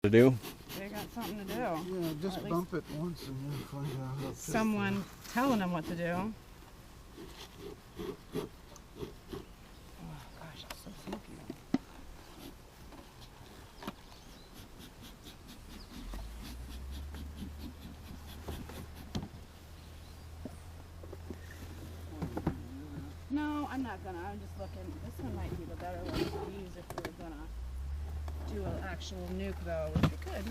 To do? They got something to do. Yeah, just bump it once and you'll find out. Someone telling them what to do. Oh gosh, it's so smoky. No, I'm not gonna. I'm just looking. This one might be the better one to use if we're gonna do an actual nuke, though, which we could.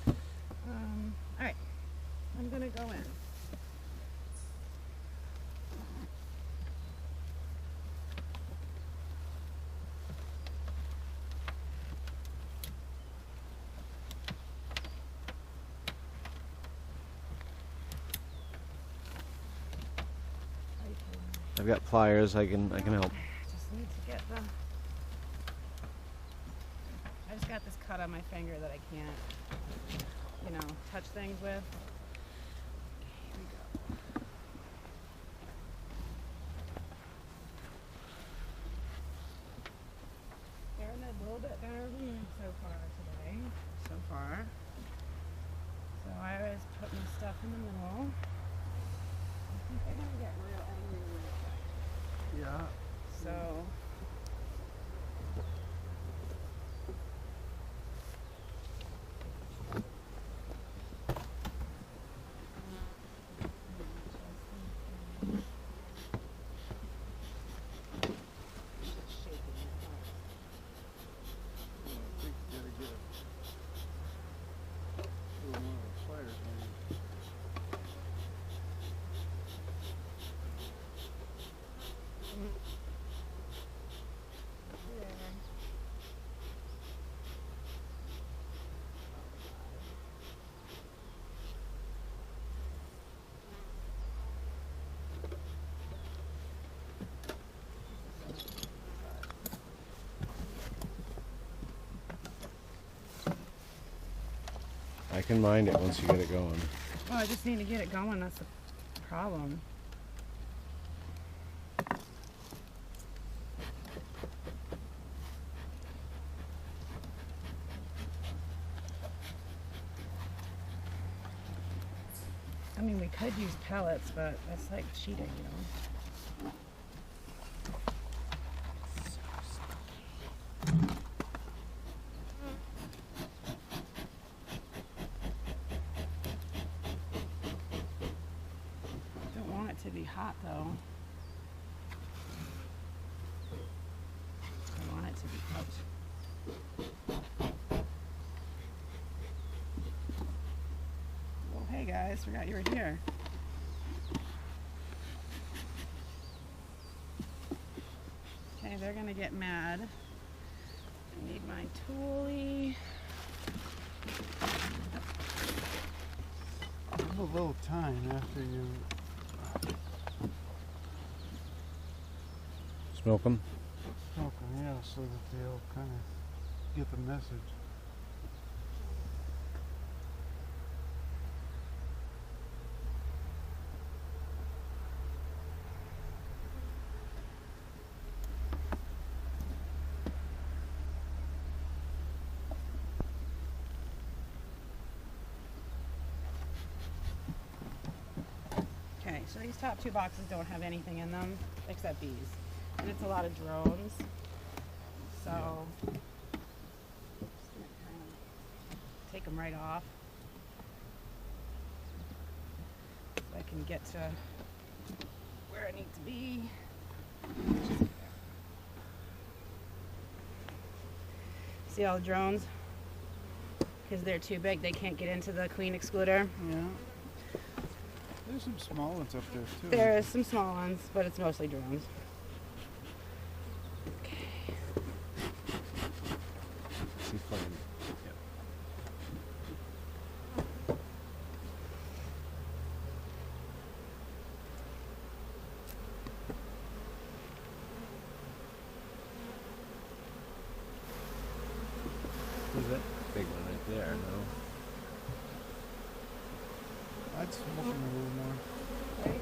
All right, I'm gonna go in. I've got pliers. I can help. Just need to get the. I just got this cut on my finger that I can't, touch things with. Okay, here we go. Faring a little bit better than me so far today. So far. So I always put my stuff in the middle. I think they're gonna get real angry real quick. Yeah. So. I can mind it once you get it going. Well, I just need to get it going. That's the problem. I mean, we could use pellets, but that's like cheating, Don't want it to be hot, though. I want it to be hot. Well, hey guys, forgot you were here. Okay, they're gonna get mad. I need my toolie. Give a little time after you Smoke them. smoke them, yeah, so that they'll kind of get the message. Okay, so these top two boxes don't have anything in them except bees. And it's a lot of drones. So, just gonna kind of take them right off. So I can get to where I need to be. See all the drones? Because they're too big, they can't get into the queen excluder. Yeah. There's some small ones up there too. There is some small ones, but it's mostly drones. Okay. See flame. Is that big one right there? No. I'd smoke them a little more. Right?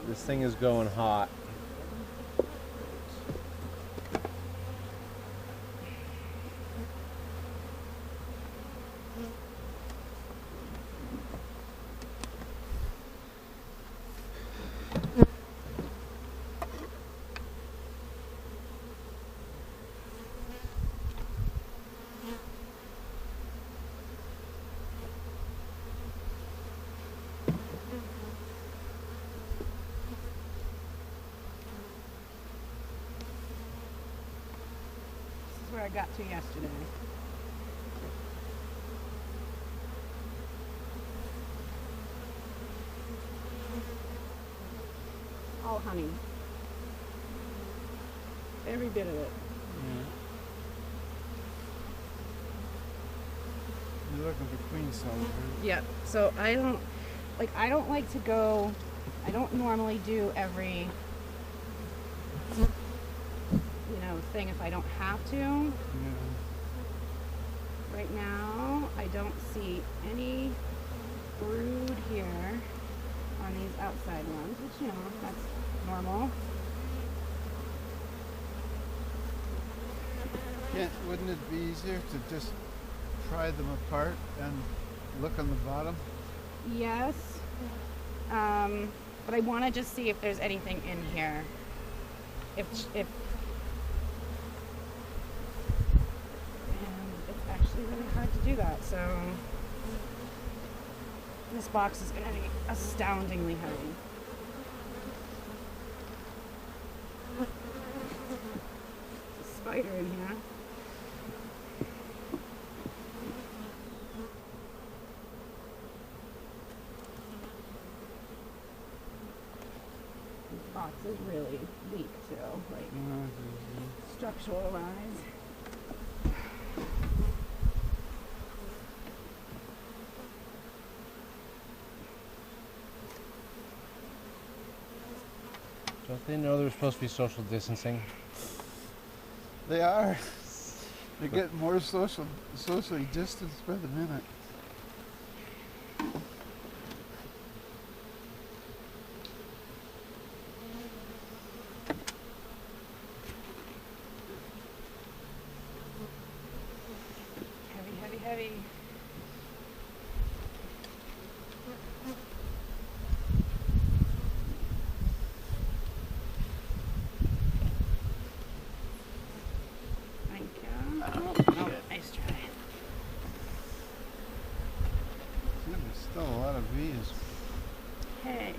This thing is going hot. I got to yesterday. All honey. Every bit of it. Yeah. You're looking for queen cells, right? Yep. So I don't like to go. I don't normally do every thing if I don't have to. Yeah. Right now, I don't see any brood here on these outside ones, which that's normal. Wouldn't it be easier to just pry them apart and look on the bottom? Yes. But I want to just see if there's anything in here. And it's actually really hard to do that, so this box is going to be astoundingly heavy. There's a spider in here. This box is really weak too, like structural wise. Don't they know they're supposed to be social distancing? They are. They're getting more socially distanced by the minute. Heavy, heavy, heavy. Thank you. Oh, nice try. Yeah, there's still a lot of bees. Hey.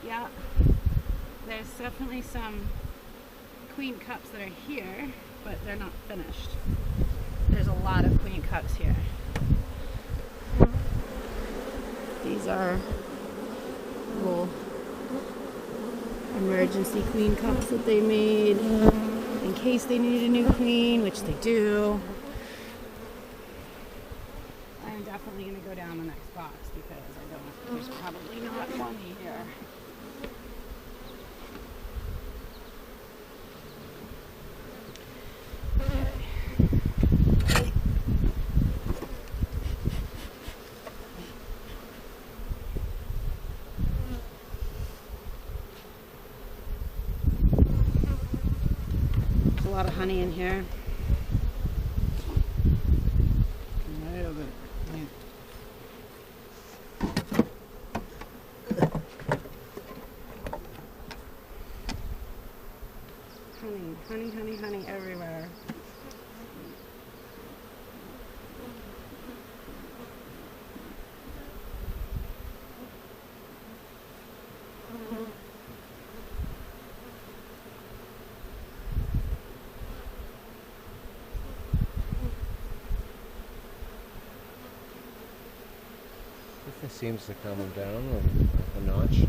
Yeah. There's definitely some queen cups that are here, but they're not finished. There's a lot of queen cups here. These are little emergency queen cups that they made in case they need a new queen, which they do. I'm definitely going to go down the next box because there's probably not one here. There's a lot of honey in here. Nailed it. Honey, honey, honey, honey everywhere. It seems to calm them down a notch.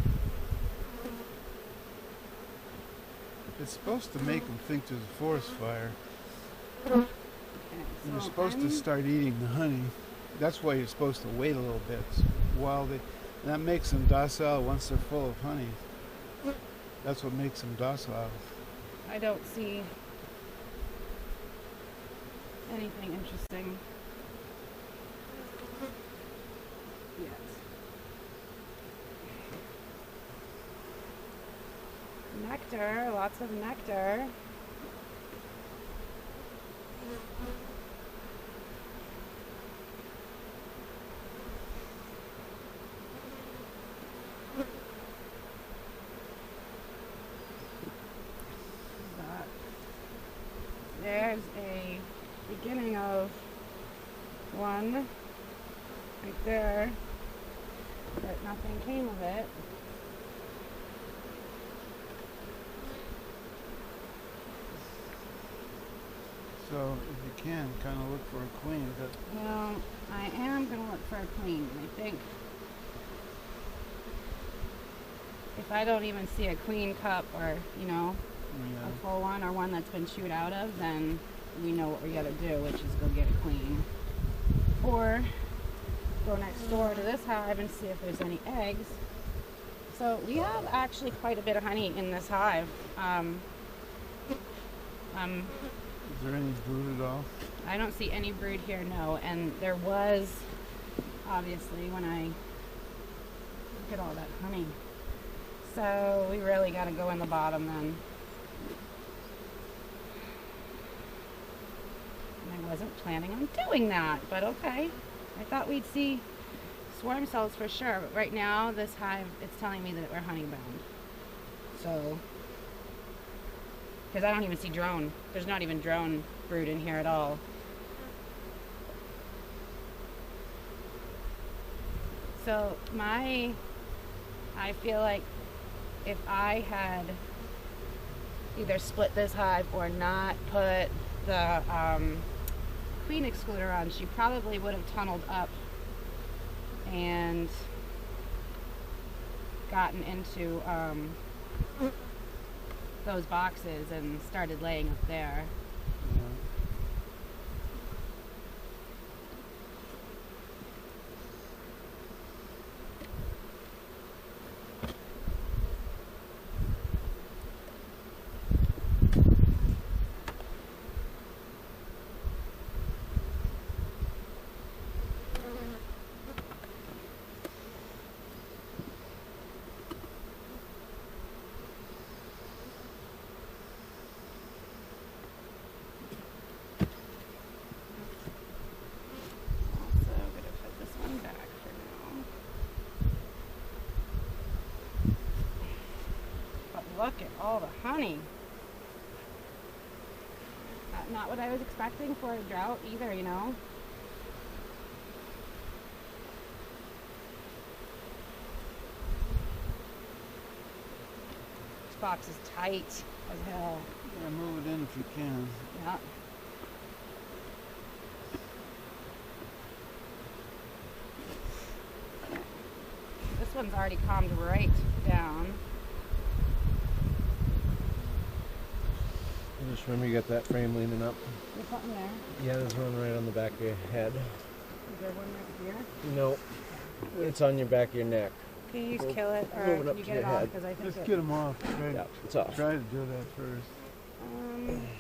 It's supposed to make them think there's a forest fire. Okay, And you're so supposed to start eating the honey. That's why you're supposed to wait a little bit while that makes them docile once they're full of honey. That's what makes them docile. I don't see anything interesting yet. Nectar, lots of nectar. There's a beginning of one right there, but nothing came of it. So if you can, kind of look for a queen. But You know, I am going to look for a queen. I think if I don't even see a queen cup or, you know, yeah, a full one or one that's been chewed out of, then we know what we got to do, which is go get a queen. Or go next door to this hive and see if there's any eggs. So we have actually quite a bit of honey in this hive. is there any brood at all? I don't see any brood here, no. And there was, obviously, when I look at all that honey. So we really got to go in the bottom then. And I wasn't planning on doing that, but okay. I thought we'd see swarm cells for sure, but right now this hive, it's telling me that we're honey bound. So, because I don't even see drone. There's not even drone brood in here at all. So I feel like if I had either split this hive or not put the queen excluder on, she probably would have tunneled up and gotten into those boxes and started laying up there. Yeah. Also, I'm gonna put this one back for now. But look at all the honey. Not what I was expecting for a drought either, you know. This box is tight as hell. Yeah, move it in if you can. Yeah. This one's already calmed right down. Just remember you got that frame leaning up. There's something there. Yeah, there's one right on the back of your head. Is there one right here? No, it's on your back of your neck. Can you just Move- kill it, or move it can up you to get your it off? head. Because I think Just get them off. Yeah, it's off. Try to do that first.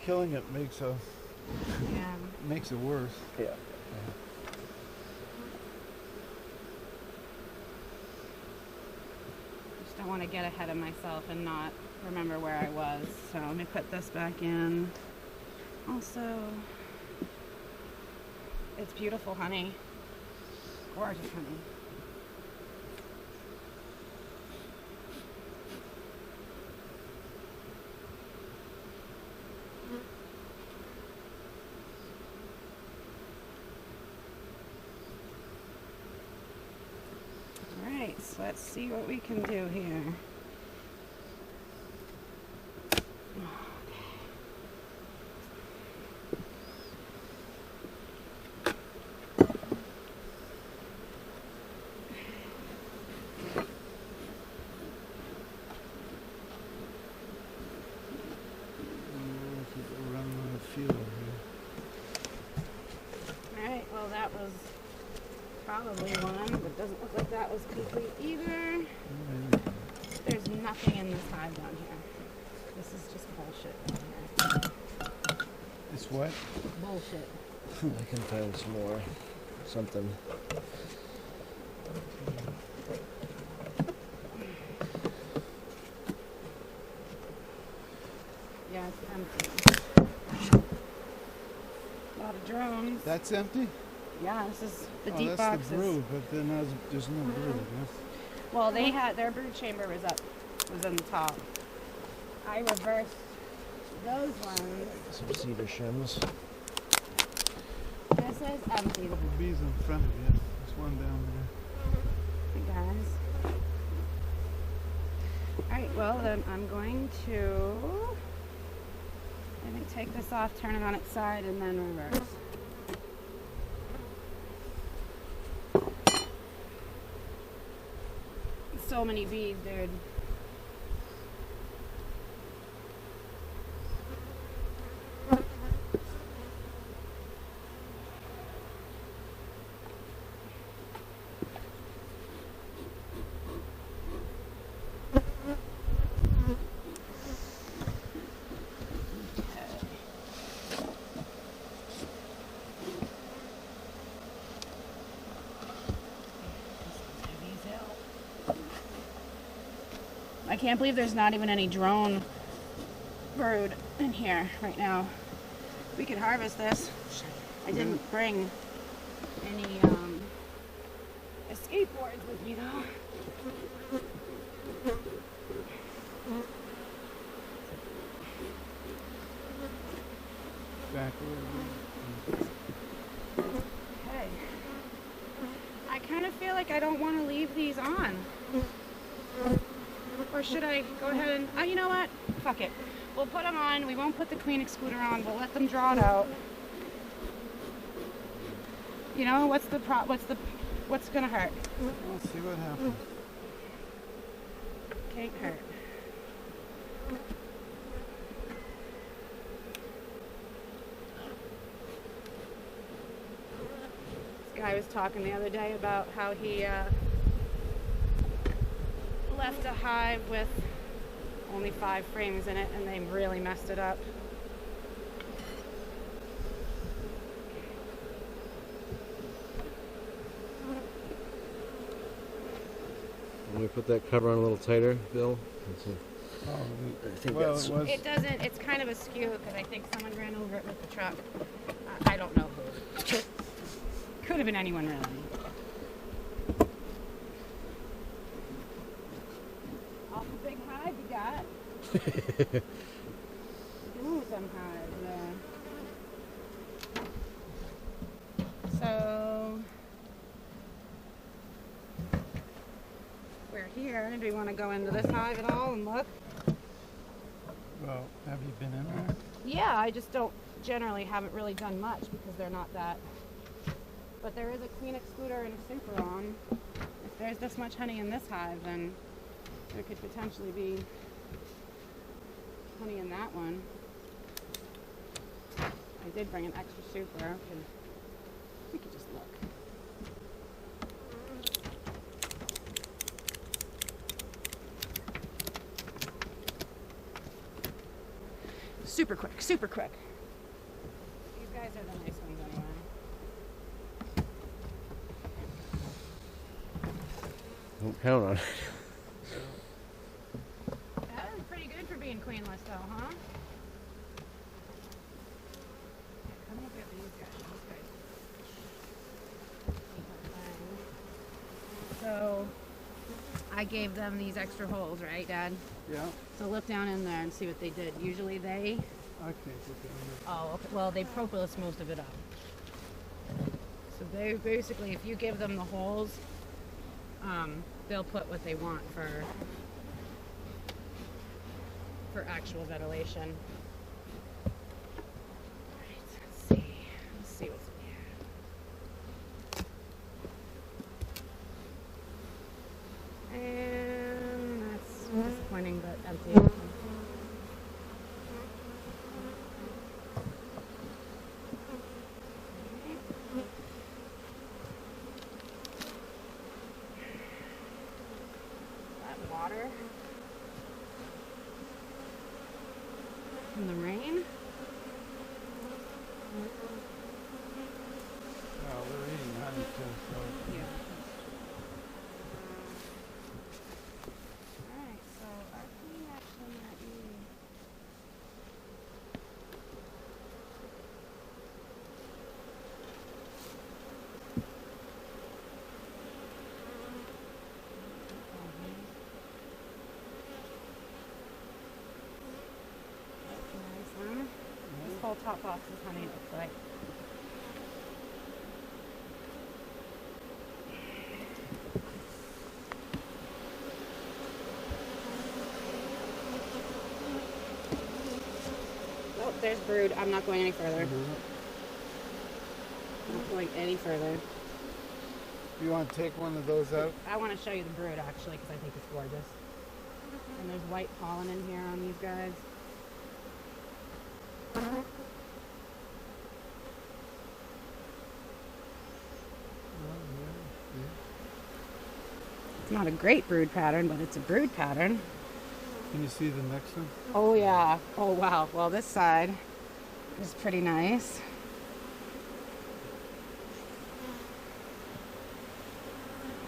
Killing it makes yeah. it worse. Yeah. Just don't want to get ahead of myself and not remember where I was. So let me put this back in. Also, it's beautiful honey. Gorgeous honey. Alright, so let's see what we can do here. Alright, well that was probably one, but doesn't look like that was complete either. There's nothing in this hive down here. This is just bullshit down here. It's what? Bullshit. I can find some more. Something. Yeah, it's empty. A lot of drones. That's empty? Yeah, this is the Oh, deep that's boxes. the brood, but then there's no brood, I guess. Well, they had their brood chamber was on the top. I reversed those ones. Some cedar shims. This is empty. A couple bees in front of you. There's one down Hey guys. Alright, well then I'm going to, I think take this off, turn it on its side, and then reverse. So many bees, dude. I can't believe there's not even any drone brood in here right now. We could harvest this. I didn't bring any escape boards with me though. Back over. Okay. I kind of feel like I don't want to leave these on. Or should I go ahead and, you know what? Fuck it. We'll put them on. We won't put the queen excluder on. We'll let them draw it out. You know, what's gonna hurt? We'll see what happens. Can't hurt. This guy was talking the other day about how he left a hive with only 5 frames in it and they really messed it up. Let me put that cover on a little tighter, Bill. Oh, I think well, that's... it was. It doesn't, it's kind of askew because I think someone ran over it with the truck. I don't know who. Could have been anyone really. Awful big hive you got. Ooh, some hive, yeah. So, we're here. Do we want to go into this hive at all and look? Well, have you been in there? Yeah, I just haven't really done much because they're not that. But there is a queen excluder and a super on. If there's this much honey in this hive, then there could potentially be honey in that one. I did bring an extra super. We could just look. Super quick, super quick. These guys are the nice ones anyway. Don't count on it. That is pretty good for being queenless though, huh? Yeah, come look at these guys. So, I gave them these extra holes, right, Dad? Yeah. So look down in there and see what they did. Usually they... I can't look at Oh, okay. Well, they propolis most of it up. So they basically, if you give them the holes, they'll put what they want for actual ventilation. Alright, let's see. Let's see what's in here. And that's disappointing, but empty. Water from the rain. Well, they're eating honey too, so. Yeah. Alright, so our queen actually might be... This whole top box is honey, it looks like. Nope, there's brood. I'm not going any further. Mhm. I'm not going any further. You want to take one of those out? I want to show you the brood actually because I think it's gorgeous. And there's white pollen in here on these guys. It's not a great brood pattern, but it's a brood pattern. Can you see the next one? Oh yeah. Oh wow. Well, this side is pretty nice.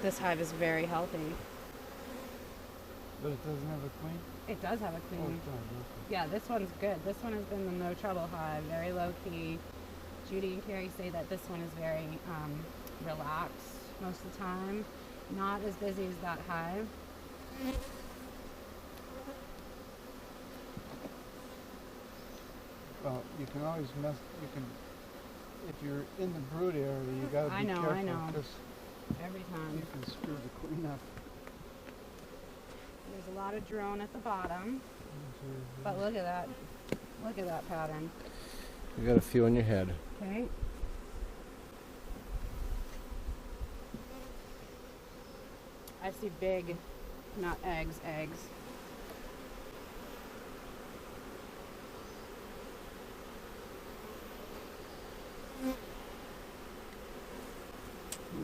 This hive is very healthy. But it doesn't have a queen? It does have a Oh, queen. it does. Okay. Yeah, this one's good. This one has been the no trouble hive, very low key. Judy and Carrie say that this one is very relaxed most of the time. Not as busy as that hive. Well, you can always mess. You can, if you're in the brood area, you gotta be I know, careful. I know. 'Cause Every you time. can screw the queen up. There's a lot of drone at the bottom. But look at that. Look at that pattern. You got a few on your head. Okay. I see big, not eggs, eggs.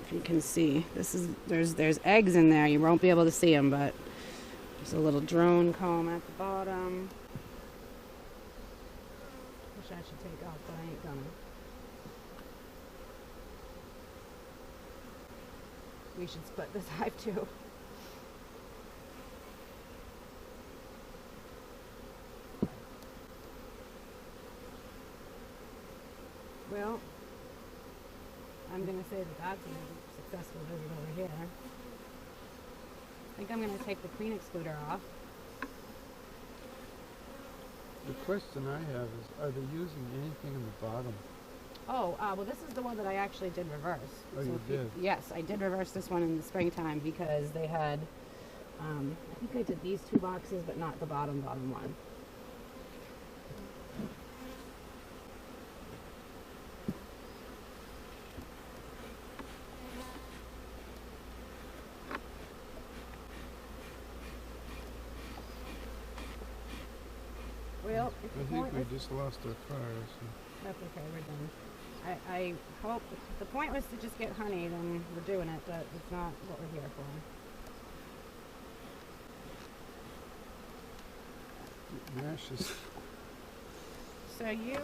If you can see, this is there's eggs in there. You won't be able to see them, but there's a little drone comb at the bottom. Wish I should take off, but I ain't gonna. We should split this hive too. Well, I'm gonna say that that's a successful visit over here. I think I'm gonna take the queen excluder off. The question I have is, are they using anything in the bottom? Oh, well, this is the one that I actually did reverse. Oh, you if did? Yes, I did reverse this one in the springtime because they had, I think I did these 2 boxes, but not the bottom one. Well, if I the think point we was, just lost our fire. So. that's okay, we're done. I hope if the point was to just get honey, then we're doing it, but it's not what we're here for. Mashes. So you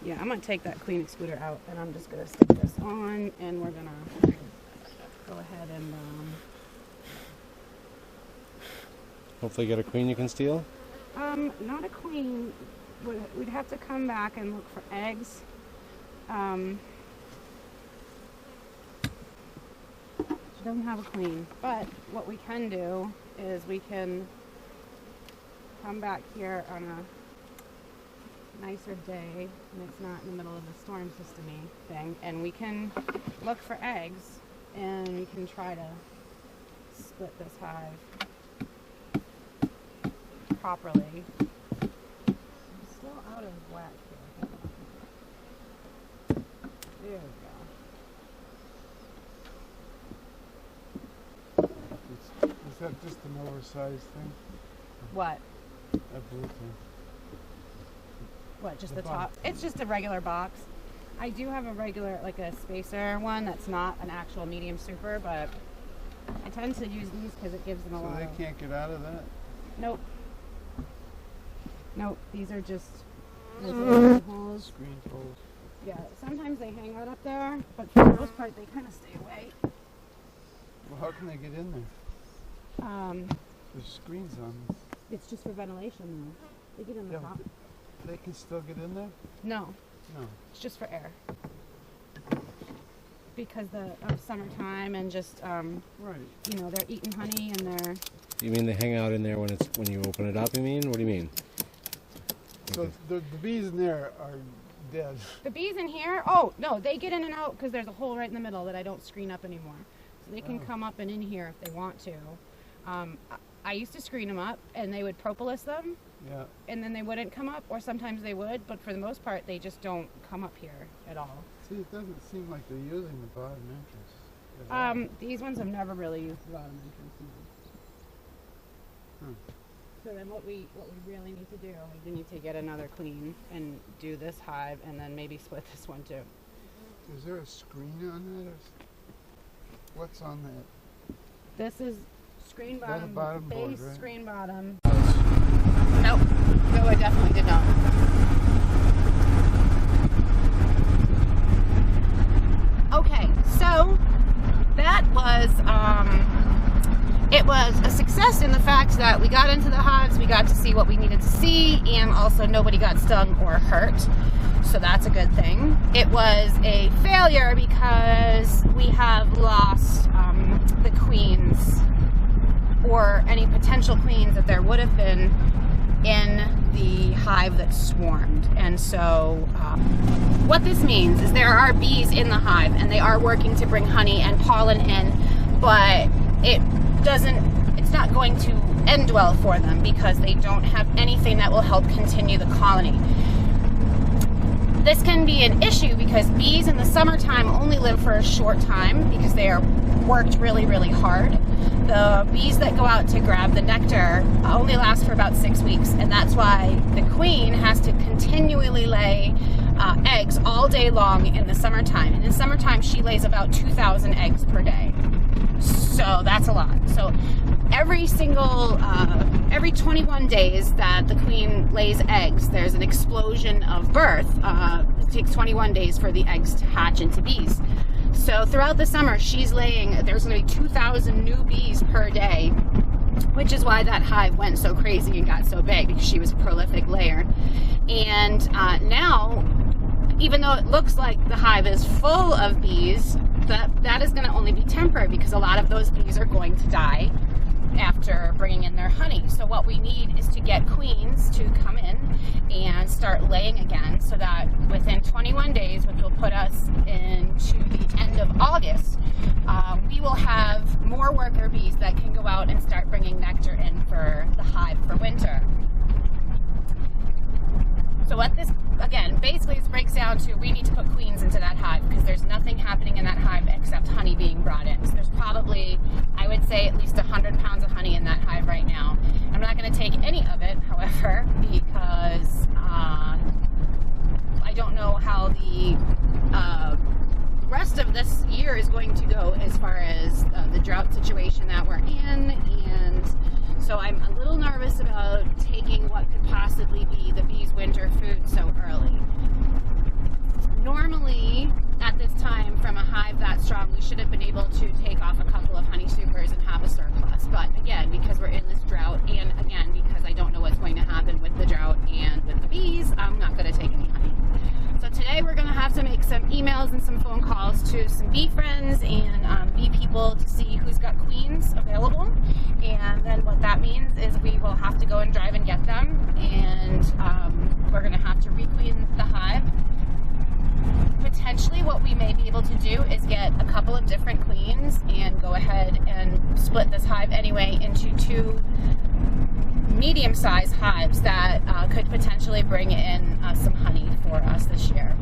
yeah, I'm gonna take that queen excluder out and I'm just gonna stick this on and we're gonna go ahead and Hopefully get a queen you can steal. not a queen. We'd have to come back and look for eggs. She doesn't have a queen, but what we can do is we can come back here on a nicer day and it's not in the middle of a storm system-y thing, and we can look for eggs and we can try to split this hive properly. I'm still out of whack here. Hold on. There we go. Is that just an oversized thing? What? That blue thing. What, just The the top? box. It's just a regular box. I do have a regular, like a spacer one that's not an actual medium super, but I tend to use these because it gives them a So lot they of... can't get out of that? Nope. Nope, these are just little holes. Screen holes. Yeah, sometimes they hang right up there, but for the most part they kind of stay away. Well, how can they get in there? There's screens on them. It's just for ventilation though. They get in the Yeah, top. They can still get in there? No, No. it's just for air. Because of summertime and just, Right. you know, they're eating honey and they're... You mean they hang out in there when you open it up? You mean? What do you mean? So the bees in there are dead. The bees in here, oh, no, they get in and out because there's a hole right in the middle that I don't screen up anymore. So they can come up and in here if they want to. I used to screen them up, and they would propolis them, Yeah. and then they wouldn't come up, or sometimes they would, but for the most part, they just don't come up here at all. See, it doesn't seem like they're using the bottom entrance at all. These ones have never really used the bottom entrance. No. Hmm. So then what we really need to do is we need to get another clean and do this hive, and then maybe split this one too. Is there a screen on that? Or what's on that? This is screen Is that a bottom, bottom board, base right? screen bottom. Nope. No, I definitely did not. Okay, so that was it was a success in the fact that we got into the hives, we got to see what we needed to see, and also nobody got stung or hurt. So that's a good thing. It was a failure because we have lost the queens, or any potential queens that there would have been in the hive that swarmed. And so what this means is there are bees in the hive, and they are working to bring honey and pollen in, but it's not going to end well for them because they don't have anything that will help continue the colony. This can be an issue because bees in the summertime only live for a short time because they are worked really, really hard. The bees that go out to grab the nectar only last for about 6 weeks, and that's why the queen has to continually lay eggs all day long in the summertime. And in the summertime, she lays about 2,000 eggs per day. So that's a lot. So every 21 days that the queen lays eggs, there's an explosion of birth. It takes 21 days for the eggs to hatch into bees. So throughout the summer, she's laying, there's going to be 2,000 new bees per day, which is why that hive went so crazy and got so big, because she was a prolific layer. And now, even though it looks like the hive is full of bees, that is going to only be temporary because a lot of those bees are going to die after bringing in their honey. So what we need is to get queens to come in and start laying again, so that within 21 days, which will put us into the end of August, we will have more worker bees that can go out and start bringing nectar in for the hive for winter. So what this, again, basically this breaks down to, we need to put queens into that hive because there's nothing happening in that hive except honey being brought in. So there's probably, I would say, at least 100 pounds of honey in that hive right now. I'm not going to take any of it, however, because I don't know how the rest of this year is going to go as far as the drought situation that we're in, and so I'm a little nervous about taking what could possibly be the bees' winter food so early. Normally, at this time, from a hive that strong, we should have been able to take off a couple of honey supers and have a surplus. But again, because we're in this drought, and again, because I don't know what's going to happen with the drought and with the bees, I'm not going to take any honey. So today we're going to have to make some emails and some phone calls to some bee friends and bee people to see who's got queens available. And then what that means is we will have to go and drive and get them, and we're going to have to requeen the hive. Potentially what we may be able to do is get a couple of different queens and go ahead and split this hive anyway into two medium-sized hives that could potentially bring in some honey for us this year.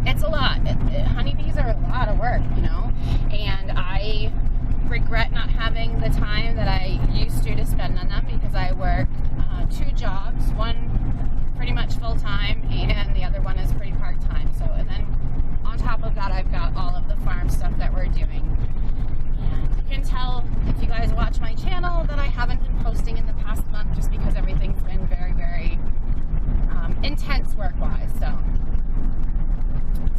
It's a lot. Honeybees are a lot of work, you know, and I regret not having the time that I used to spend on them because I work 2 jobs, one pretty much full-time and the other one is pretty part-time. So, and then on top of that, I've got all of the farm stuff that we're doing. And you can tell if you guys watch my channel that I haven't been posting in the past month just because everything's been very, very intense work-wise. So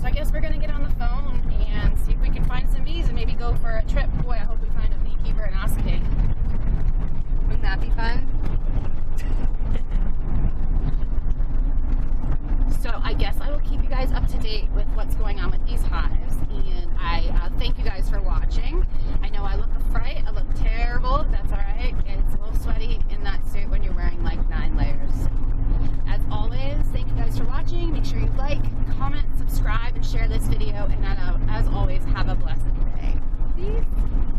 I guess we're gonna get on the phone and see if we can find some bees and maybe go for a trip. Boy, I hope we find a beekeeper in Oskay. Wouldn't that be fun? So I guess I will keep you guys up to date with what's going on with these hives, and I thank you guys for watching. I know I look a fright, I look terrible, but that's alright. It's a little sweaty in that suit when you're wearing like 9 layers. As always, thank you guys for watching. Make sure you like, comment, subscribe, and share this video, and as always, have a blessed day. these?